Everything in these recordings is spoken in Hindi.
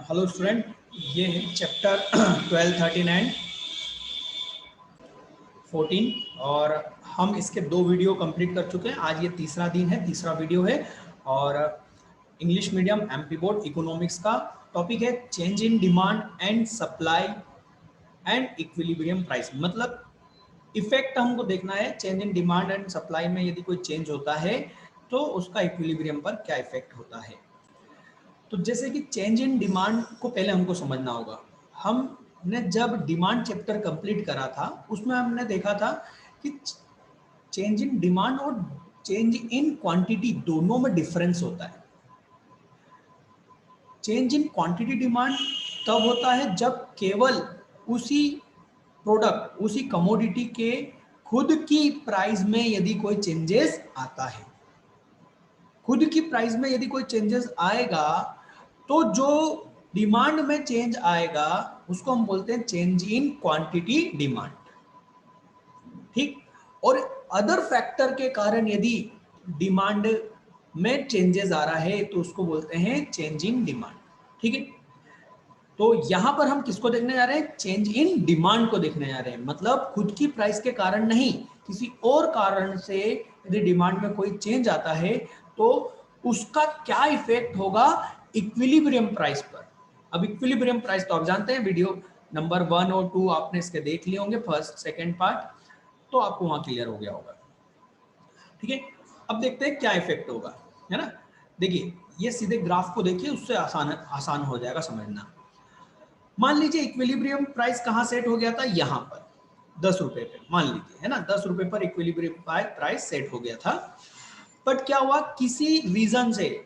हेलो स्टूडेंट, ये है चैप्टर 12, 13 एंड 14 और हम इसके 2 वीडियो कंप्लीट कर चुके हैं। आज ये तीसरा दिन है, तीसरा वीडियो है और English medium MP board economics का टॉपिक है change in demand and supply and equilibrium price. मतलब इफेक्ट हमको देखना है change in demand and supply में, यदि कोई चेंज होता है तो उसका इक्विलिब्रियम पर क्या इफेक्ट होता है। तो जैसे कि चेंज इन डिमांड को पहले हमको समझना होगा। हमने जब डिमांड चैप्टर कंप्लीट करा था उसमें हमने देखा था कि चेंज इन डिमांड और चेंज इन क्वांटिटी दोनों में डिफरेंस होता है। चेंज इन क्वांटिटी डिमांड तब होता है जब केवल उसी प्रोडक्ट, उसी कमोडिटी के खुद की प्राइस में यदि कोई चेंजेस आता है, खुद की प्राइस में यदि कोई चेंजेस आएगा तो जो डिमांड में चेंज आएगा उसको हम बोलते हैं चेंज इन क्वांटिटी डिमांड। ठीक। और अदर फैक्टर के कारण यदि डिमांड में चेंजेस आ रहा है तो उसको बोलते हैं चेंज इन डिमांड। ठीक है। तो यहां पर हम किसको देखने जा रहे हैं? चेंज इन डिमांड को देखने जा रहे हैं। मतलब खुद की प्राइस के कारण नहीं, किसी और कारण से यदि डिमांड में कोई चेंज आता है तो उसका क्या इफेक्ट होगा इक्विलिब्रियम प्राइस पर। अब इक्विलिब्रियम प्राइस तो आप जानते हैं, वीडियो नंबर 1 और 2 आपने इसके देख लिए होंगे, फर्स्ट सेकेंड पार्ट, तो आपको वहां क्लियर हो गया होगा। ठीक है। अब देखते हैं क्या इफेक्ट होगा, है ना। देखिए ये सीधे ग्राफ को देखिए, उससे आसान हो जाएगा समझना। मान लीजिए इक्विलिब्रियम प्राइस कहां सेट हो गया था? यहां पर 10 रुपए पे, मान लीजिए, है ना, 10 रुपए पर इक्विलिब्रियम प्राइस सेट हो गया था। बट क्या हुआ, किसी रीजन से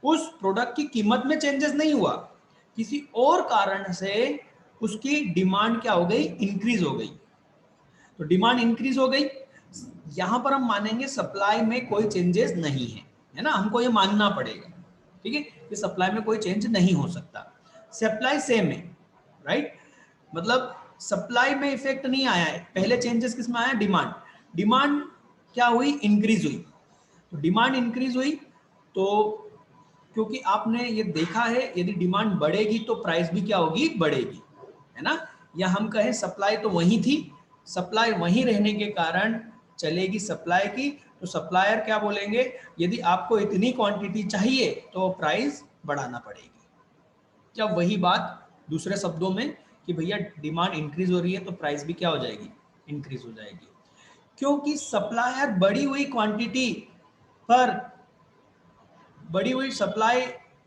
उस प्रोडक्ट की कीमत में चेंजेस नहीं हुआ, किसी और कारण से उसकी डिमांड क्या हो गई? इंक्रीज हो गई। तो डिमांड इंक्रीज हो गई, यहां पर हम मानेंगे सप्लाई में कोई चेंजेस नहीं है, है ना, हमको ये मानना पड़ेगा। ठीक है, कि सप्लाई में कोई चेंज नहीं हो सकता। सप्लाई सेम है, राइट। मतलब सप्लाई में इफेक्ट नहीं आया है। पहले चेंजेस किस में आया? डिमांड। डिमांड क्या हुई? इंक्रीज हुई। तो डिमांड इंक्रीज हुई तो क्योंकि आपने ये देखा है यदि डिमांड बढ़ेगी तो प्राइस भी क्या होगी? बढ़ेगी, है ना। या हम कहें सप्लाई तो वही थी, सप्लाई वहीं रहने के कारण चलेगी सप्लाई की, तो सप्लायर क्या बोलेंगे? यदि आपको इतनी क्वांटिटी चाहिए तो प्राइस बढ़ाना पड़ेगी। क्या वही बात दूसरे शब्दों में कि भैया डिमांड इंक्रीज हो रही है तो प्राइस भी क्या हो जाएगी? इंक्रीज हो जाएगी। क्योंकि सप्लायर बढ़ी हुई क्वांटिटी पर, बढ़ी हुई सप्लाई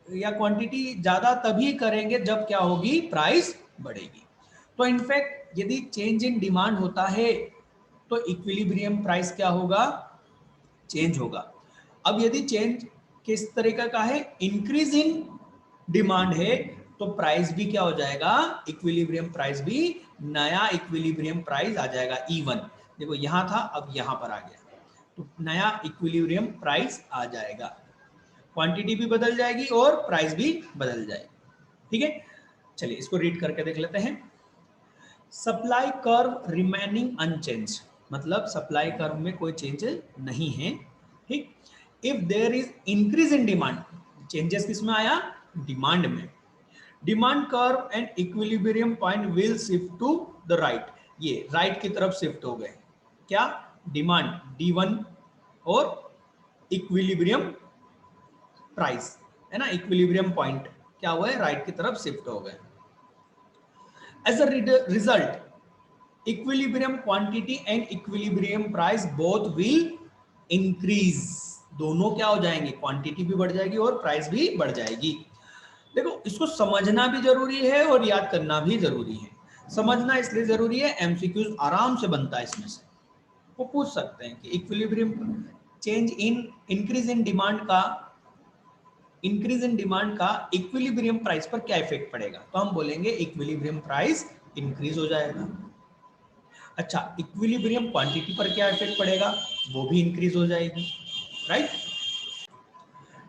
या क्वांटिटी ज्यादा तभी करेंगे जब क्या होगी? प्राइस बढ़ेगी। तो इनफैक्ट यदि चेंज इन डिमांड होता है तो इक्विलिब्रियम प्राइस क्या होगा? चेंज होगा। अब यदि चेंज किस तरीके का है? इंक्रीज इन डिमांड है तो प्राइस भी क्या हो जाएगा? इक्विलिब्रियम प्राइस भी, नया इक्विलिब्रियम प्राइस आ जाएगा, इवन। देखो यहां था, अब यहां पर आ गया, तो नया इक्विलिब्रियम प्राइस आ जाएगा। क्वांटिटी भी बदल जाएगी और प्राइस भी बदल जाएगी। ठीक है, चलिए इसको रीड करके देख लेते हैं। सप्लाई कर्व रिमेनिंग अनचेंज, मतलब सप्लाई कर्व में कोई चेंज नहीं है। ठीक। If there is increase in demand, changes किस में आया? डिमांड में। Demand curve and equilibrium point will shift to the right, ये राइट की तरफ शिफ्ट हो गए। क्या? डिमांड D1 और इक्विलिब्रियम प्राइस, है ना, इक्विलिब्रियम पॉइंट क्या हुआ है? राइट की तरफ शिफ्ट हो गए। As a result equilibrium quantity and equilibrium price both will increase, दोनों क्या हो जाएंगे? क्वांटिटी भी बढ़ जाएगी और प्राइस भी बढ़ जाएगी। देखो इसको समझना भी जरूरी है और याद करना भी जरूरी है। समझना इसलिए जरूरी है, एमसीक्यूज आराम से बनता है इसमें से। वो पूछ सकते हैं कि equilibrium change in increase in demand का, इंक्रीज इन डिमांड का इक्विलिब्रियम प्राइस पर क्या इफेक्ट पड़ेगा? तो हम बोलेंगे इक्विलिब्रियम प्राइस इंक्रीज हो जाएगा। अच्छा, इक्विलिब्रियम क्वांटिटी पर क्या इफेक्ट पड़ेगा? वो भी इंक्रीज हो जाएगी, राइट।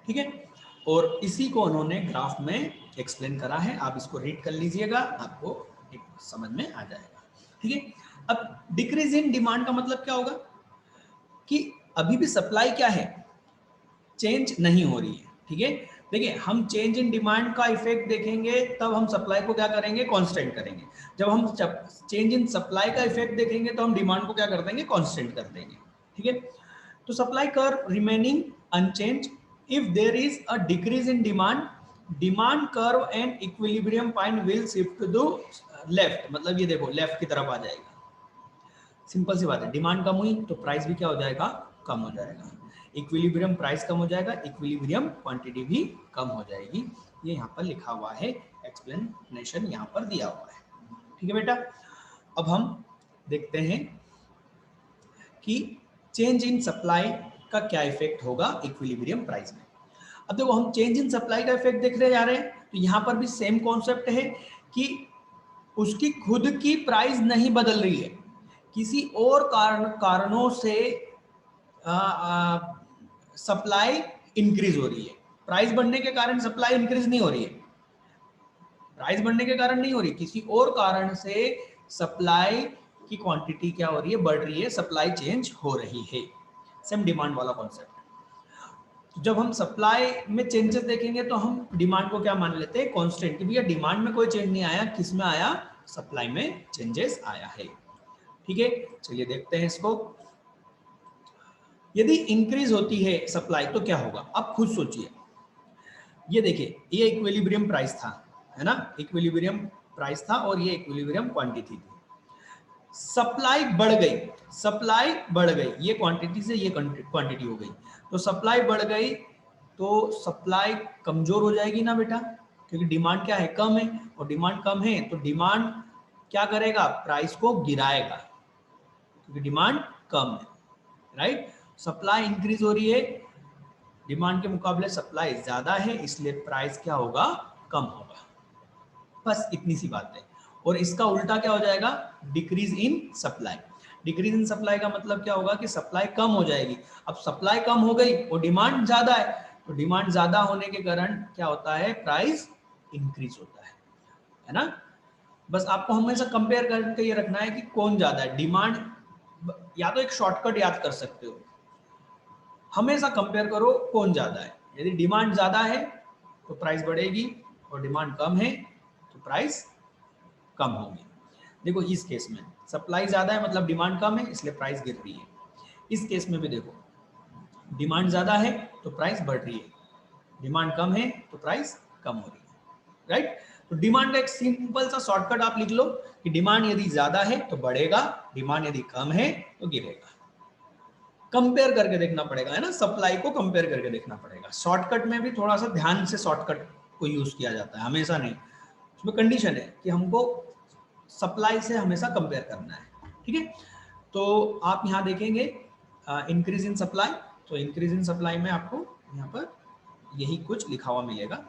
ठीक है, और इसी को उन्होंने ग्राफ में एक्सप्लेन करा है, आप इसको रीड कर लीजिएगा, आपको एक समझ में आ जाएगा। ठीक है। अब डिक्रीज इन डिमांड का मतलब क्या होगा? कि अभी भी सप्लाई क्या है? चेंज नहीं हो रही है। ठीक है, देखिए हम चेंज इन डिमांड का इफेक्ट देखेंगे तब हम सप्लाई को क्या करेंगे, कांस्टेंट करेंगे। जब हम चेंज इन सप्लाई का इफेक्ट देखेंगे तो हम डिमांड को क्या कर देंगे, कांस्टेंट कर देंगे। ठीक है, तो supply curve remaining unchange if there is a decrease in demand, demand curve and equilibrium point will shift to left, मतलब ये देखो लेफ्ट की तरफ आ जाएगा। सिंपल सी बात है, डिमांड कम हुई तो प्राइस भी क्या हो जाएगा, कम हो जाएगा। इक्विलिब्रियम प्राइस कम हो जाएगा, इक्विलिब्रियम क्वांटिटी भी कम हो जाएगी। ये यहाँ पर लिखा हुआ है, एक्सप्लेनेशन यहाँ पर दिया हुआ है। ठीक है बेटा, अब हम देखते हैं कि चेंज इन सप्लाई का क्या इफेक्ट होगा इक्विलिब्रियम प्राइस में। अब देखो हम चेंज इन सप्लाई का इफेक्ट देखने जा रहे हैं, तो यहाँ पर भी सेम कॉन्सेप्ट है कि उसकी खुद की प्राइस नहीं बदल रही है, किसी और कारणों से सप्लाई इंक्रीज हो रही है। प्राइस बढ़ने के कारण सप्लाई इंक्रीज नहीं हो रही है, प्राइस बढ़ने के कारण नहीं हो रही, किसी और कारण से सप्लाई की क्वांटिटी क्या हो रही है, बढ़ रही है, सप्लाई चेंज हो रही है। सेम डिमांड वाला कॉन्सेप्ट। तो जब हम सप्लाई में चेंजेस देखेंगे तो हम डिमांड को क्या मान लेते हैं, कांस्टेंट, कि भैया डिमांड में कोई चेंज नहीं आया, किस में आया, सप्लाई में चेंजेस आया है। ठीक है, चलिए देखते हैं इसको। यदि इंक्रीज होती है सप्लाई तो क्या होगा, अब खुद सोचिए। ये देखिए, ये इक्विलिब्रियम प्राइस था, है ना, इक्विलिब्रियम प्राइस था और ये इक्विलिब्रियम क्वांटिटी थी। सप्लाई बढ़ गई, सप्लाई बढ़ गई, ये क्वांटिटी से ये क्वांटिटी हो गई, तो सप्लाई बढ़ गई तो सप्लाई कमजोर हो जाएगी ना बेटा, क्योंकि डिमांड क्या है, कम है, और डिमांड कम है तो डिमांड क्या करेगा, प्राइस को गिराएगा, क्योंकि डिमांड कम है, राइट। सप्लाई इंक्रीज हो रही है, डिमांड के मुकाबले सप्लाई ज्यादा है, इसलिए प्राइस क्या होगा, कम होगा। बस इतनी सी बात है। और इसका उल्टा क्या हो जाएगा, decrease in supply. Decrease in supply का मतलब क्या होगा कि सप्लाई कम हो जाएगी। अब सप्लाई कम हो गई और डिमांड ज्यादा है, तो डिमांड ज्यादा होने के कारण क्या होता है, प्राइस इंक्रीज होता है ना। बस आपको हमेशा कंपेयर करके ये रखना है कि कौन ज्यादा है, डिमांड, या तो एक शॉर्टकट याद कर सकते हो, हमेशा कंपेयर करो कौन ज्यादा है। यदि डिमांड ज्यादा है तो प्राइस बढ़ेगी, और डिमांड कम है तो प्राइस कम होगी। देखो इस केस में सप्लाई ज्यादा है मतलब डिमांड कम है, इसलिए प्राइस गिर रही है। इस केस में भी देखो, डिमांड ज्यादा है तो प्राइस बढ़ रही है, डिमांड कम है तो प्राइस कम हो रही है, राइट। तो डिमांड का एक सिंपल सा शॉर्टकट आप लिख लो कि डिमांड यदि ज्यादा है तो बढ़ेगा, डिमांड यदि कम है तो गिरेगा। कंपेयर करके देखना पड़ेगा, है ना, सप्लाई को कंपेयर करके देखना पड़ेगा। शॉर्टकट में भी थोड़ा सा ध्यान से शॉर्टकट को यूज किया जाता है, हमेशा नहीं। उसमें कंडीशन है कि हमको सप्लाई से हमेशा कंपेयर करना है। ठीक है, तो आप यहाँ देखेंगे इंक्रीज इन सप्लाई, तो इंक्रीज इन सप्लाई में आपको यहाँ पर यही कुछ लिखा हुआ मिलेगा।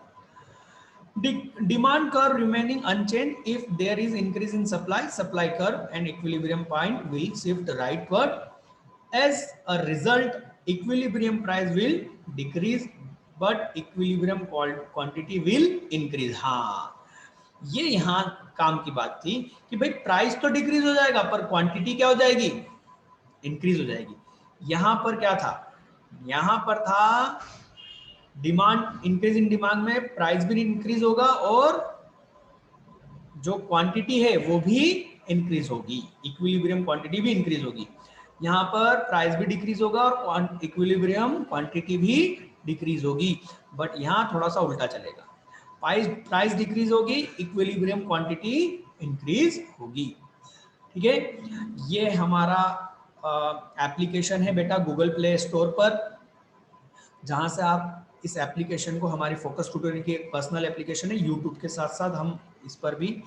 Demand curve remaining unchanged if there is increase in supply, supply curve and equilibrium point will shift rightward. As a result, equilibrium price will decrease, but equilibrium quantity will increase. हाँ, ये यहाँ काम की बात थी कि भाई प्राइस तो डिक्रीज हो जाएगा पर क्वांटिटी क्या हो जाएगी, इंक्रीज हो जाएगी। यहाँ पर क्या था, यहाँ पर था डिमांड, इंक्रीज इन डिमांड में प्राइस भी इंक्रीज होगा और जो क्वांटिटी है वो भी इंक्रीज होगी, इक्विलिब्रियम क्वांटिटी भी इंक्रीज होगी। यहाँ पर प्राइस भी डिक्रीज होगा और इक्विलिब्रियम क्वांटिटी भी डिक्रीज होगी, बट यहाँ थोड़ा सा उल्टा चलेगा, प्राइस डिक्रीज होगी, इक्विलिब्रियम क्वांटिटी इंक्रीज होगी। ठीक है, ये हमारा एप्लीकेशन है बेटा गूगल प्ले स्टोर पर, जहां से आप इस एप्लीकेशन को, हमारी फोकस ट्यूटोरियल की एक पर्सनल एप्लीकेशन है, यूट्यूब के साथ साथ हम इस पर भी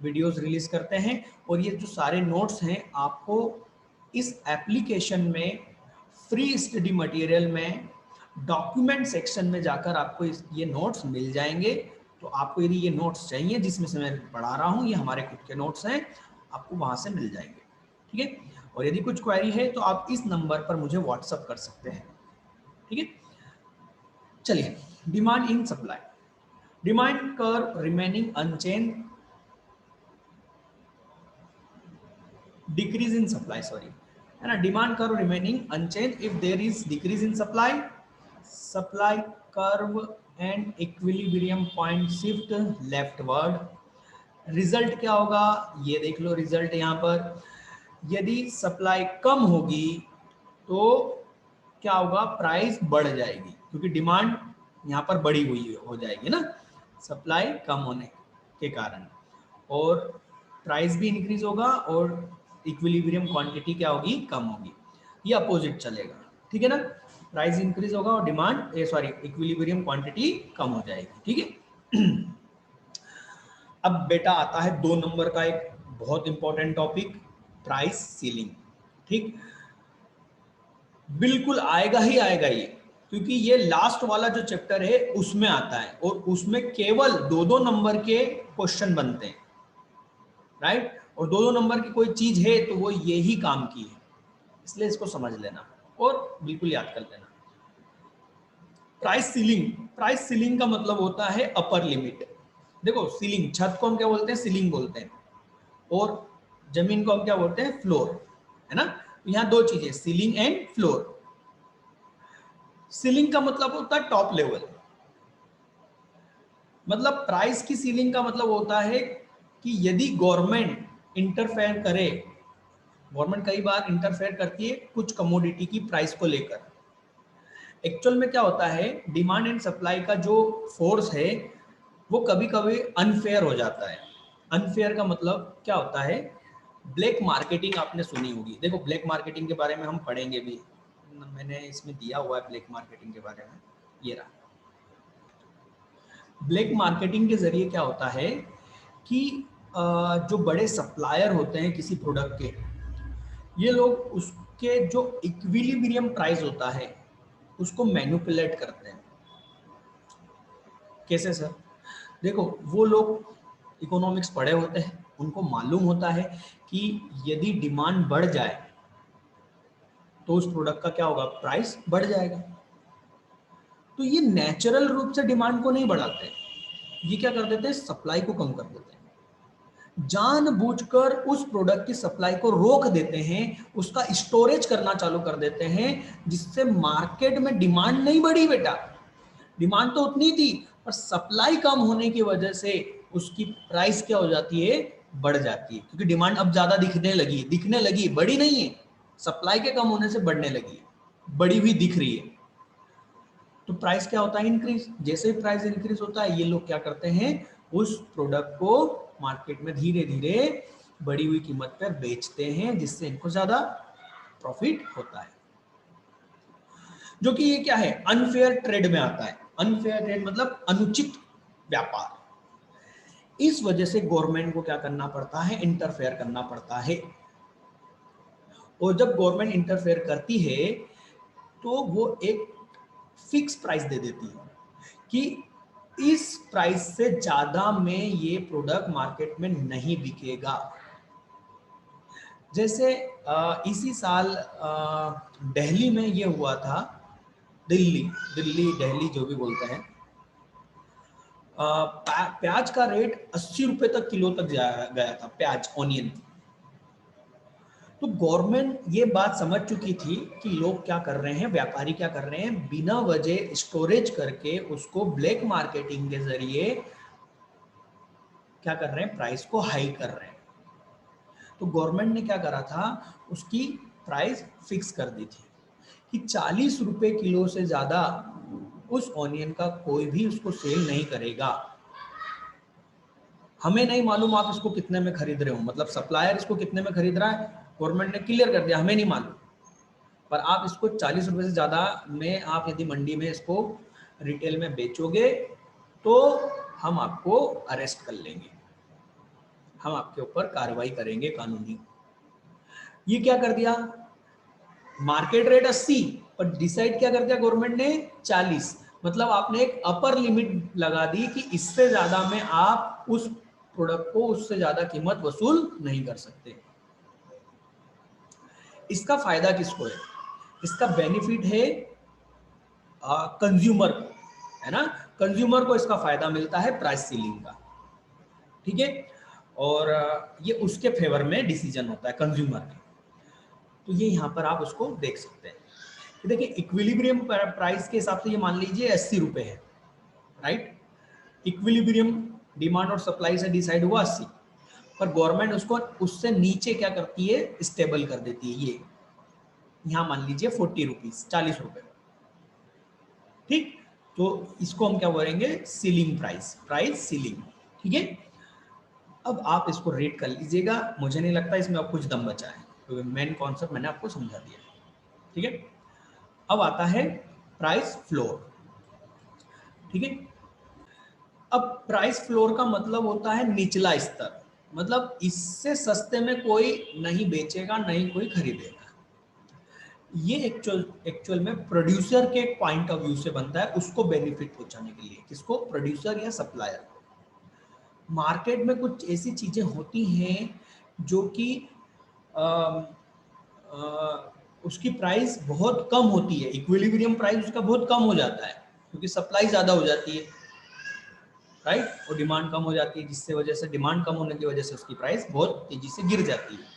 वीडियोस रिलीज करते हैं। और ये जो सारे नोट्स हैं आपको इस एप्लीकेशन में फ्री स्टडी मटेरियल में डॉक्यूमेंट सेक्शन में जाकर आपको ये नोट्स मिल जाएंगे। तो आपको यदि ये नोट्स चाहिए जिसमें से मैं पढ़ा रहा हूँ, ये हमारे खुद के नोट्स हैं, आपको वहाँ से मिल जाएंगे। ठीक है, और यदि कुछ क्वेरी है तो आप इस नंबर पर मुझे व्हाट्सअप कर सकते हैं। ठीक है, चलिए, demand in supply, demand curve remaining unchange, decrease in supply, sorry, है ना, demand curve remaining unchange if there is decrease in supply, supply curve and equilibrium point shift leftward. Result क्या होगा, ये देख लो रिजल्ट यहाँ पर, यदि सप्लाई कम होगी तो क्या होगा, प्राइस बढ़ जाएगी क्योंकि डिमांड यहाँ पर बढ़ी हुई हो जाएगी ना सप्लाई कम होने के कारण, और प्राइस भी इंक्रीज होगा और इक्विलिब्रियम क्वांटिटी क्या होगी, कम होगी। ये अपोजिट चलेगा, ठीक है ना, प्राइस इंक्रीज होगा और डिमांड इक्विलिब्रियम क्वांटिटी कम हो जाएगी, ठीक है। अब बेटा आता है 2 नंबर का एक बहुत इंपॉर्टेंट टॉपिक, प्राइस सीलिंग। ठीक, बिल्कुल आएगा ही आएगा ये, क्योंकि ये लास्ट वाला जो चैप्टर है उसमें आता है और उसमें केवल 2-2 नंबर के क्वेश्चन बनते हैं, राइट, और 2-2 नंबर की कोई चीज है तो वो ये ही काम की है, इसलिए इसको समझ लेना और बिल्कुल याद कर लेना। प्राइस सीलिंग, प्राइस सीलिंग का मतलब होता है अपर लिमिट। देखो सीलिंग, छत को हम क्या बोलते हैं, सीलिंग बोलते हैं, और जमीन को हम क्या बोलते हैं, फ्लोर, है ना। यहाँ 2 चीजें, सीलिंग एंड फ्लोर। सीलिंग का मतलब होता है टॉप लेवल, मतलब प्राइस की सीलिंग का मतलब होता है कि यदि गवर्नमेंट इंटरफेयर करे, गवर्नमेंट कई बार इंटरफेयर करती है कुछ कमोडिटी की प्राइस को लेकर। एक्चुअल में क्या होता है, डिमांड एंड सप्लाई का जो फोर्स है वो कभी कभी अनफेयर हो जाता है। अनफेयर का मतलब क्या होता है, ब्लैक मार्केटिंग आपने सुनी होगी। देखो ब्लैक मार्केटिंग के बारे में हम पढ़ेंगे भी, मैंने इसमें दिया हुआ है ब्लैक मार्केटिंग के बारे में, ये रहा। ब्लैक मार्केटिंग के जरिए क्या होता है कि जो बड़े सप्लायर होते हैं किसी प्रोडक्ट के, ये लोग उसके जो इक्विलिब्रियम प्राइस होता है उसको मैनिपुलेट करते हैं। कैसे सर, देखो वो लोग इकोनॉमिक्स पढ़े होते हैं, उनको मालूम होता है कि यदि डिमांड बढ़ जाए तो उस प्रोडक्ट का क्या होगा, प्राइस बढ़ जाएगा। तो ये नेचुरल रूप से डिमांड को नहीं बढ़ाते, ये क्या कर देते हैं, सप्लाई को कम कर देते हैं, जानबूझकर उस प्रोडक्ट की सप्लाई को रोक देते हैं, उसका स्टोरेज करना चालू कर देते हैं, जिससे मार्केट में डिमांड नहीं बढ़ी बेटा, डिमांड तो उतनी थी पर सप्लाई कम होने की वजह से उसकी प्राइस क्या हो जाती है, बढ़ जाती है, क्योंकि डिमांड अब ज्यादा दिखने लगी, बड़ी नहीं है, सप्लाई के कम होने से बढ़ने लगी है, बड़ी हुई दिख रही है। तो प्राइस क्या होता है, इंक्रीज। जैसे ही प्राइस इंक्रीज होता है ये लोग क्या करते हैं, उस प्रोडक्ट को मार्केट में धीरे धीरे बढ़ी हुई कीमत पर बेचते हैं, जिससे इनको ज्यादा प्रॉफिट होता है, जो कि ये क्या है, अनफेयर ट्रेड में आता है। अनफेयर ट्रेड मतलब अनुचित व्यापार। इस वजह से गवर्नमेंट को क्या करना पड़ता है, इंटरफेयर करना पड़ता है, और जब गवर्नमेंट इंटरफेयर करती है तो वो एक फिक्स प्राइस दे देती है कि इस प्राइस से ज्यादा में ये प्रोडक्ट मार्केट में नहीं बिकेगा। जैसे इसी साल दिल्ली में ये हुआ था, दिल्ली दिल्ली जो भी बोलते हैं, प्याज का रेट 80 रुपए तक किलो तक गया था, प्याज, ऑनियन। तो गवर्नमेंट ये बात समझ चुकी थी कि लोग क्या कर रहे हैं, व्यापारी क्या कर रहे हैं, बिना वजह स्टोरेज करके उसको ब्लैक मार्केटिंग के जरिए क्या कर रहे हैं, प्राइस को हाई कर रहे हैं। तो गवर्नमेंट ने क्या करा था, उसकी प्राइस फिक्स कर दी थी कि 40 रुपए किलो से ज्यादा उस ऑनियन का कोई भी उसको सेल नहीं करेगा। हमें नहीं मालूम आप इसको कितने में खरीद रहे हो, मतलब सप्लायर इसको कितने में खरीद रहा है, गवर्नमेंट ने क्लियर कर दिया, हमें नहीं मालूम, पर आप इसको 40 रुपए से ज्यादा में आप यदि मंडी में इसको रिटेल में बेचोगे तो हम आपको अरेस्ट कर लेंगे, हम आपके ऊपर कार्रवाई करेंगे कानूनी। ये क्या कर दिया, मार्केट रेट 80 पर डिसाइड क्या कर दिया गवर्नमेंट ने, 40, मतलब आपने एक अपर लिमिट लगा दी कि इससे ज्यादा में आप उस प्रोडक्ट को उससे ज्यादा कीमत वसूल नहीं कर सकते। इसका फायदा किसको है, इसका बेनिफिट है कंज्यूमर को, है ना, कंज्यूमर को इसका फायदा मिलता है प्राइस सीलिंग का, ठीक है, और ये उसके फेवर में डिसीजन होता है कंज्यूमर का। तो ये यहाँ पर आप उसको देख सकते हैं। देखिए इक्विलिब्रियम प्राइस के हिसाब से ये मान लीजिए 80 रुपए है, राइट। इक्विलिब्रियम डिमांड और सप्लाई से डिसाइड हुआ 80, पर गवर्नमेंट उसको उससे नीचे क्या करती है, स्टेबल कर देती है। ये यहाँ मान लीजिए 40 रुपीज, 40 रुपए, ठीक। तो इसको हम क्या बोलेंगे, सीलिंग प्राइस, प्राइस सीलिंग, ठीक है। अब आप इसको रेट कर लीजिएगा, मुझे नहीं लगता इसमें अब कुछ दम बचा है, क्योंकि मेन कॉन्सेप्ट मैंने आपको समझा दिया, ठीक है। अब आता है प्राइस फ्लोर, ठीक है। अब प्राइस फ्लोर का मतलब होता है निचला स्तर, मतलब इससे सस्ते में कोई नहीं बेचेगा, नहीं कोई खरीदेगा। ये एक्चुअल में प्रोड्यूसर के पॉइंट ऑफ व्यू से बनता है, उसको बेनिफिट पहुंचाने के लिए। किसको, प्रोड्यूसर या सप्लायर को। मार्केट में कुछ ऐसी चीजें होती हैं जो कि उसकी प्राइस बहुत कम होती है, इक्विलिब्रियम प्राइस उसका बहुत कम हो जाता है, क्योंकि सप्लाई ज्यादा हो जाती है, राइट, और डिमांड कम हो जाती है, जिससे वजह से डिमांड कम होने की वजह से उसकी प्राइस बहुत तेजी से गिर जाती है।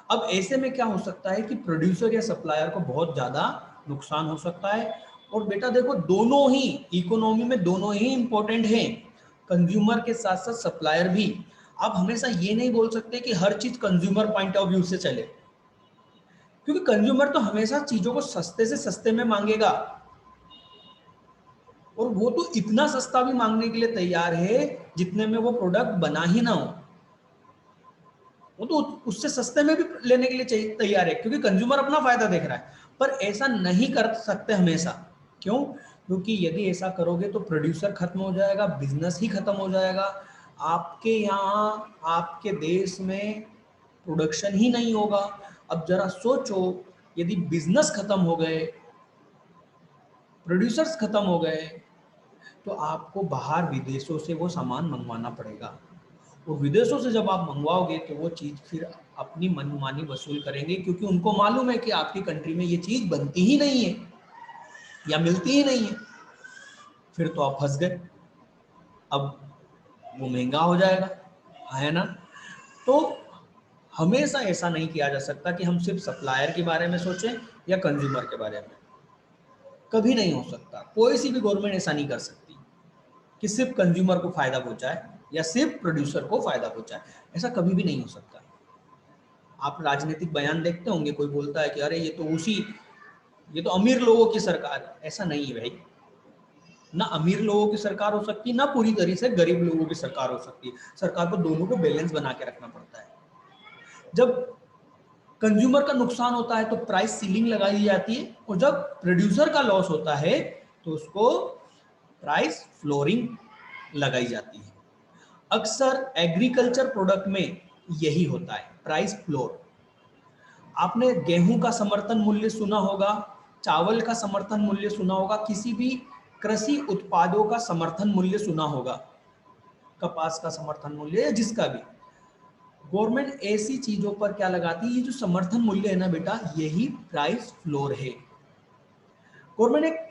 अब ऐसे में क्या हो सकता है कि प्रोड्यूसर या सप्लायर को बहुत ज्यादा नुकसान हो सकता है। और बेटा देखो, दोनों ही इकोनॉमी में दोनों ही इंपॉर्टेंट हैं, कंज्यूमर के साथ साथ सप्लायर भी। आप हमेशा ये नहीं बोल सकते कि हर चीज कंज्यूमर पॉइंट ऑफ व्यू से चले, क्योंकि कंज्यूमर तो हमेशा चीजों को सस्ते से सस्ते में मांगेगा, और वो तो इतना सस्ता भी मांगने के लिए तैयार है जितने में वो प्रोडक्ट बना ही ना हो, वो तो उससे सस्ते में भी लेने के लिए तैयार है, क्योंकि कंज्यूमर अपना फायदा देख रहा है। पर ऐसा नहीं कर सकते हमेशा, क्यों, क्योंकि यदि ऐसा करोगे तो प्रोड्यूसर खत्म हो जाएगा, बिजनेस ही खत्म हो जाएगा, आपके यहाँ आपके देश में प्रोडक्शन ही नहीं होगा। अब जरा सोचो, यदि बिजनेस खत्म हो गए, प्रोड्यूसर्स खत्म हो गए, तो आपको बाहर विदेशों से वो सामान मंगवाना पड़ेगा, और विदेशों से जब आप मंगवाओगे तो वो चीज़ फिर अपनी मनमानी वसूल करेंगे, क्योंकि उनको मालूम है कि आपकी कंट्री में ये चीज़ बनती ही नहीं है या मिलती ही नहीं है। फिर तो आप फंस गए, अब वो महंगा हो जाएगा, है ना। तो हमेशा ऐसा नहीं किया जा सकता कि हम सिर्फ सप्लायर के बारे में सोचें या कंज्यूमर के बारे में, कभी नहीं हो सकता। कोई सी भी गवर्नमेंट ऐसा नहीं कर सकती कि सिर्फ कंज्यूमर को फायदा पहुंचाए या सिर्फ प्रोड्यूसर को फायदा पहुंचाए, ऐसा कभी भी नहीं हो सकता। आप राजनीतिक बयान देखते होंगे, कोई बोलता है कि अरे ये तो अमीर लोगों की सरकार है, ऐसा नहीं है भाई। ना अमीर लोगों की सरकार हो सकती, ना पूरी तरह से गरीब लोगों की सरकार हो सकती है। सरकार को दोनों को बैलेंस बना के रखना पड़ता है। जब कंज्यूमर का नुकसान होता है तो प्राइस सीलिंग लगाई जाती है, और जब प्रोड्यूसर का लॉस होता है तो उसको प्राइस फ्लोरिंग लगाई जाती है। अक्सर एग्रीकल्चर प्रोडक्ट में यही होता है, प्राइस फ्लोर। आपने गेहूं का समर्थन मूल्य सुना होगा, चावल का समर्थन मूल्य सुना होगा, किसी भी कृषि उत्पादों का समर्थन मूल्य सुना होगा, कपास का समर्थन मूल्य या जिसका भी। गवर्नमेंट ऐसी चीजों पर क्या लगाती है, ये जो समर्थन मूल्य है ना बेटा, यही प्राइस फ्लोर है। गवर्नमेंट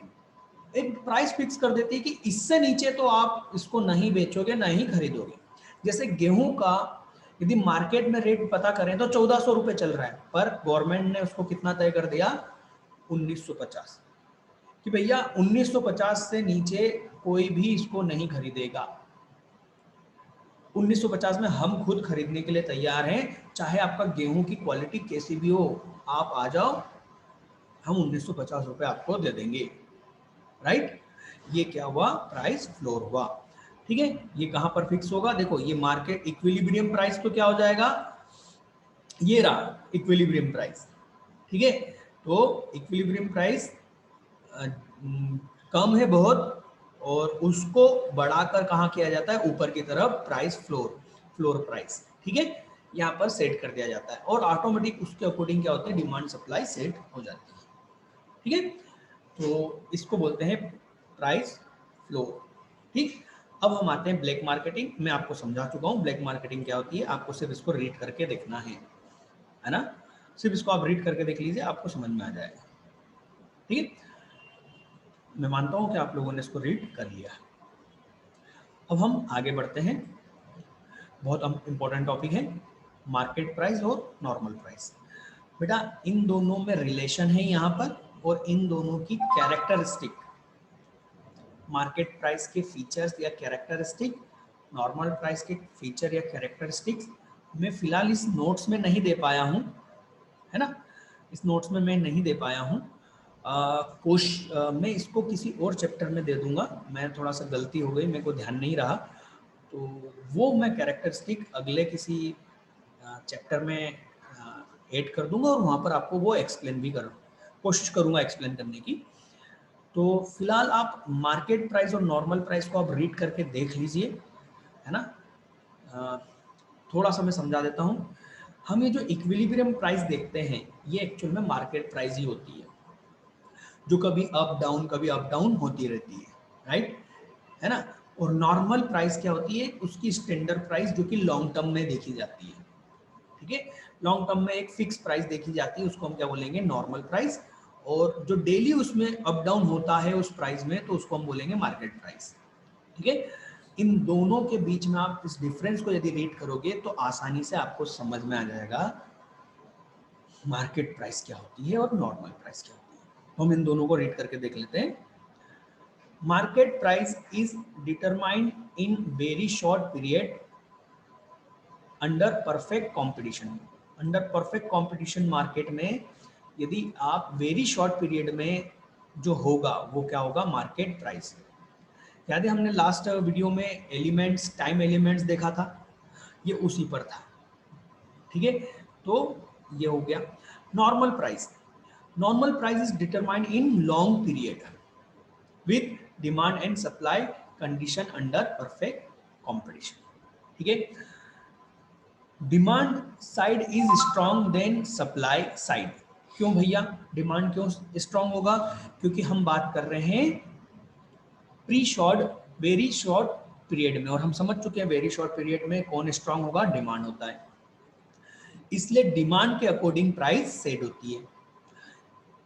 एक प्राइस फिक्स कर देती है कि इससे नीचे तो आप इसको नहीं बेचोगे, नहीं खरीदोगे। जैसे गेहूं का यदि मार्केट में रेट पता करें तो 1400 रुपए चल रहा है, पर गवर्नमेंट ने उसको कितना तय कर दिया, 1950, कि भैया 1950 से नीचे कोई भी इसको नहीं खरीदेगा। 1950 में हम खुद खरीदने के लिए तैयार हैं, चाहे आपका गेहूं की क्वालिटी कैसी भी हो, आप आ जाओ, हम 1950 रुपए आपको दे देंगे, राइट। ये क्या हुआ, प्राइस फ्लोर हुआ, ठीक है। ये कहां पर फिक्स होगा, देखो ये मार्केट इक्विलिब्रियम प्राइस तो क्या हो जाएगा, ये रहा इक्विलिब्रियम प्राइस, ठीक है। तो इक्विलिब्रियम प्राइस कम है बहुत, और उसको बढ़ाकर कहाँ किया जाता है, ऊपर की तरफ प्राइस फ्लोर, फ्लोर प्राइस, ठीक है, यहाँ पर सेट कर दिया जाता है, और ऑटोमेटिक उसके अकॉर्डिंग क्या होता है, डिमांड सप्लाई सेट हो जाती है, ठीक है। तो इसको बोलते हैं प्राइस फ्लोर, ठीक। अब हम आते हैं ब्लैक मार्केटिंग। मैं आपको समझा चुका हूँ ब्लैक मार्केटिंग क्या होती है, आपको सिर्फ इसको रीड करके देखना है ना। सिर्फ इसको आप रीड करके देख लीजिए, आपको समझ में आ जाएगा, ठीक है। मैं मानता हूं कि आप लोगों ने इसको रीड कर लिया। अब हम आगे बढ़ते हैं, बहुत इंपॉर्टेंट टॉपिक है, मार्केट प्राइस और नॉर्मल प्राइस। बेटा इन दोनों में रिलेशन है यहाँ पर, और इन दोनों की कैरेक्टरिस्टिक मार्केट प्राइस के फीचर्स या कैरेक्टरिस्टिक, नॉर्मल प्राइस के फीचर या कैरेक्टरिस्टिक्स मैं फिलहाल इस नोट्स में नहीं दे पाया हूँ, है ना, इस नोट्स में मैं नहीं दे पाया हूँ। मैं इसको किसी और चैप्टर में दे दूंगा, मैं थोड़ा सा गलती हो गई, मेरे को ध्यान नहीं रहा, तो वो मैं कैरेक्टरिस्टिक अगले किसी चैप्टर में ऐड कर दूंगा और वहाँ पर आपको वो एक्सप्लेन भी कोशिश करूँगा एक्सप्लेन करने की। तो फिलहाल आप मार्केट प्राइस और नॉर्मल प्राइस को आप रीड करके देख लीजिए, है ना। थोड़ा सा मैं समझा देता हूँ। हम ये जो इक्विलिब्रियम प्राइस देखते हैं ये एक्चुअल में मार्केट प्राइस ही होती है, जो कभी अप डाउन होती रहती है, राइट, है ना। और नॉर्मल प्राइस क्या होती है, उसकी स्टैंडर्ड प्राइस जो कि लॉन्ग टर्म में देखी जाती है, ठीक है। लॉन्ग टर्म में एक फिक्स प्राइस देखी जाती है, उसको हम क्या बोलेंगे, नॉर्मल प्राइस। और जो डेली उसमें अप डाउन होता है उस प्राइस में, तो उसको हम बोलेंगे मार्केट प्राइस, ठीक है। इन दोनों के बीच में आप इस डिफरेंस को यदि रीड करोगे तो आसानी से आपको समझ में आ जाएगा मार्केट प्राइस क्या होती है और नॉर्मल प्राइस क्या होती है। हम इन दोनों को रीड करके देख लेते हैं। Market price is determined in very short period under perfect competition. Under perfect competition market में यदि आप वेरी शॉर्ट पीरियड में जो होगा वो क्या होगा, मार्केट प्राइस। याद है हमने लास्ट वीडियो में एलिमेंट्स, टाइम एलिमेंट्स देखा था, ये उसी पर था, ठीक है। तो ये हो गया normal price. Normal price is determined in long period with demand and supply condition under perfect competition, ठीक है। Demand side is strong then supply side. क्यों भैया डिमांड क्यों स्ट्रॉन्ग होगा, क्योंकि हम बात कर रहे हैं pre short, very short period में, और हम समझ चुके हैं वेरी शॉर्ट पीरियड में कौन स्ट्रॉन्ग होगा, डिमांड होता है, इसलिए डिमांड के अकॉर्डिंग प्राइस सेट होती है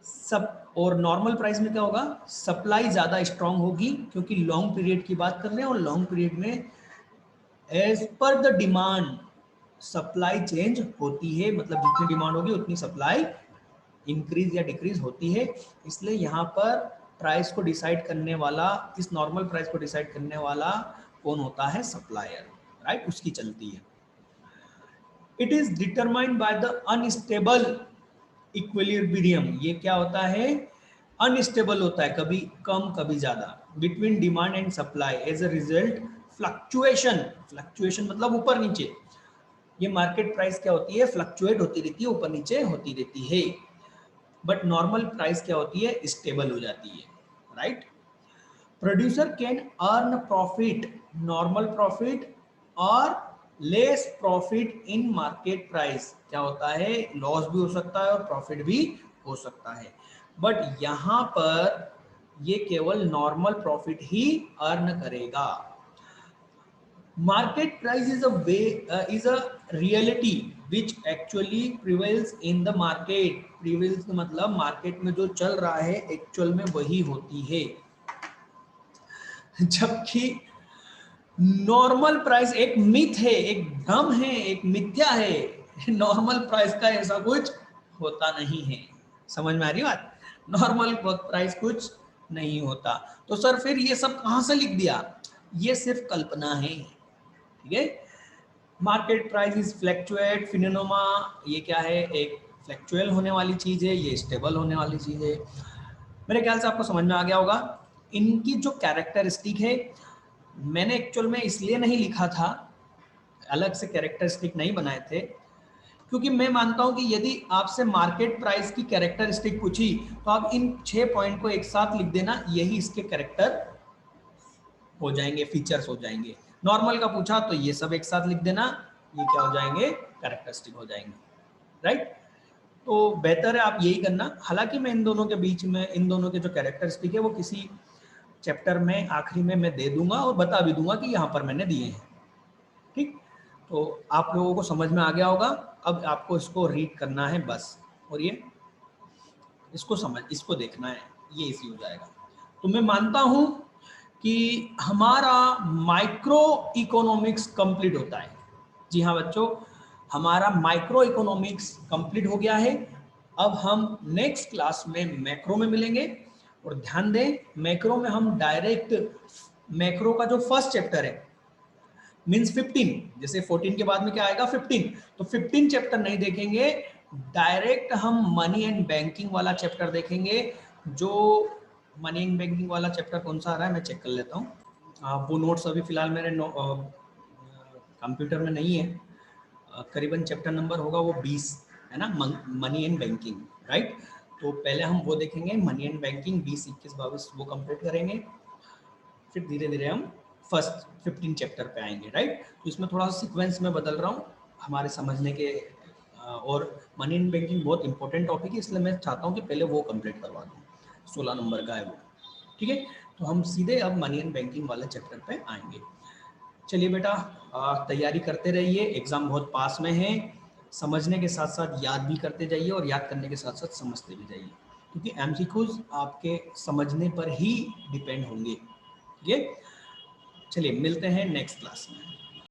सब। और नॉर्मल प्राइस में क्या होगा, सप्लाई ज्यादा स्ट्रॉन्ग होगी, क्योंकि लॉन्ग पीरियड की बात कर रहे हैं, और लॉन्ग पीरियड में as per the demand supply change होती है, मतलब जितनी डिमांड होगी उतनी सप्लाई इंक्रीज या डिक्रीज होती है। इसलिए यहाँ पर प्राइस को डिसाइड करने वाला, इस नॉर्मल प्राइस को डिसाइड करने वाला कौन होता है, सप्लायर, राइट, उसकी चलती है। It is determined by the unstable equilibrium. ये क्या होता है, अनस्टेबल होता है, कभी कम कभी ज्यादा, between demand and supply, as a result fluctuation. Fluctuation मतलब ऊपर नीचे, ये मार्केट प्राइस क्या होती है, फ्लक्चुएट होती रहती है, ऊपर नीचे होती रहती है। बट नॉर्मल प्राइस क्या होती है, स्टेबल हो जाती है, right. Producer can earn profit, normal profit, और less profit in market price. क्या होता है, लॉस भी हो सकता है और प्रॉफिट भी हो सकता है, बट यहां पर ये केवल नॉर्मल प्रॉफिट ही अर्न करेगा। Market price is a reality which actually prevails in the market. Prevails का मतलब मार्केट में जो चल रहा है एक्चुअल में वही होती है, जबकि नॉर्मल प्राइस एक मिथ है, एक भ्रम है, एक मिथ्या है। नॉर्मल प्राइस का ऐसा कुछ होता नहीं है, समझ में आ रही बात, नॉर्मल प्राइस कुछ नहीं होता। तो सर फिर ये सब कहां से लिख दिया, ये सिर्फ कल्पना है, ठीक है। Market price is fluctuate phenomena, ये क्या है, एक फ्लैक्चुएल होने वाली चीज है, ये स्टेबल होने वाली चीज है। मेरे ख्याल से आपको समझ में आ गया होगा। इनकी जो कैरेक्टरिस्टिक है, मैंने एक्चुअल में इसलिए नहीं लिखा था, अलग से कैरेक्टरिस्टिक नहीं बनाए थे, क्योंकि मैं मानता हूं कि यदि आपसे मार्केट प्राइस की कैरेक्टरिस्टिक पूछी तो आप इन 6 पॉइंट को एक साथ लिख देना, यही इसके कैरेक्टर हो जाएंगे, फीचर्स हो जाएंगे। नॉर्मल का पूछा तो ये सब एक साथ लिख देना, ये क्या हो जाएंगे, कैरेक्टरिस्टिक हो जाएंगे, राइट। तो बेहतर है आप यही करना। हालांकि मैं इन दोनों के बीच में, इन दोनों के जो कैरेक्टरिस्टिक है वो किसी चैप्टर में आखिरी में मैं दे दूंगा और बता भी दूंगा कि यहाँ पर मैंने दिए हैं, ठीक। तो आप लोगों को समझ में आ गया होगा। अब आपको इसको रीड करना है बस, और ये इसको देखना है, ये इसी हो जाएगा। तो मैं मानता हूं कि हमारा माइक्रो इकोनॉमिक्स कंप्लीट होता है। जी हाँ बच्चों, हमारा माइक्रो इकोनॉमिक्स कंप्लीट हो गया है। अब हम नेक्स्ट क्लास में मैक्रो में मिलेंगे, और ध्यान दें मैक्रो में हम डायरेक्ट मैक्रो का जो फर्स्ट चैप्टर है मींस 15, जैसे 14 के बाद में क्या आएगा 15, तो 15 चैप्टर नहीं देखेंगे, डायरेक्ट हम मनी एंड बैंकिंग वाला चैप्टर देखेंगे। जो मनी एंड बैंकिंग वाला चैप्टर कौन सा आ रहा है मैं चेक कर लेता हूँ। वो नोट्स अभी फिलहाल मेरे कंप्यूटर में नहीं है। करीबन चैप्टर नंबर होगा वो 20 है ना, मनी एंड बैंकिंग, राइट। तो पहले हम वो देखेंगे मनी एंड बैंकिंग 20, 21, 22 वो कंप्लीट करेंगे, फिर धीरे धीरे हम फर्स्ट 15 चैप्टर पे आएंगे, राइट। तो इसमें थोड़ा सा सीक्वेंस में बदल रहा हूँ हमारे समझने के, और मनी एंड बैंकिंग बहुत इंपॉर्टेंट टॉपिक है, इसलिए मैं चाहता हूँ कि पहले वो कंप्लीट करवा दूँ, 16 नंबर का है वो, ठीक है। तो हम सीधे अब मनी एंड बैंकिंग वाले चैप्टर पे आएंगे। चलिए बेटा, तैयारी करते रहिए, एग्जाम बहुत पास में है, समझने के साथ साथ याद भी करते जाइए और याद करने के साथ साथ समझते भी जाइए, क्योंकि एमसीक्यूज आपके समझने पर ही डिपेंड होंगे, ठीक है। चलिए मिलते हैं नेक्स्ट क्लास में।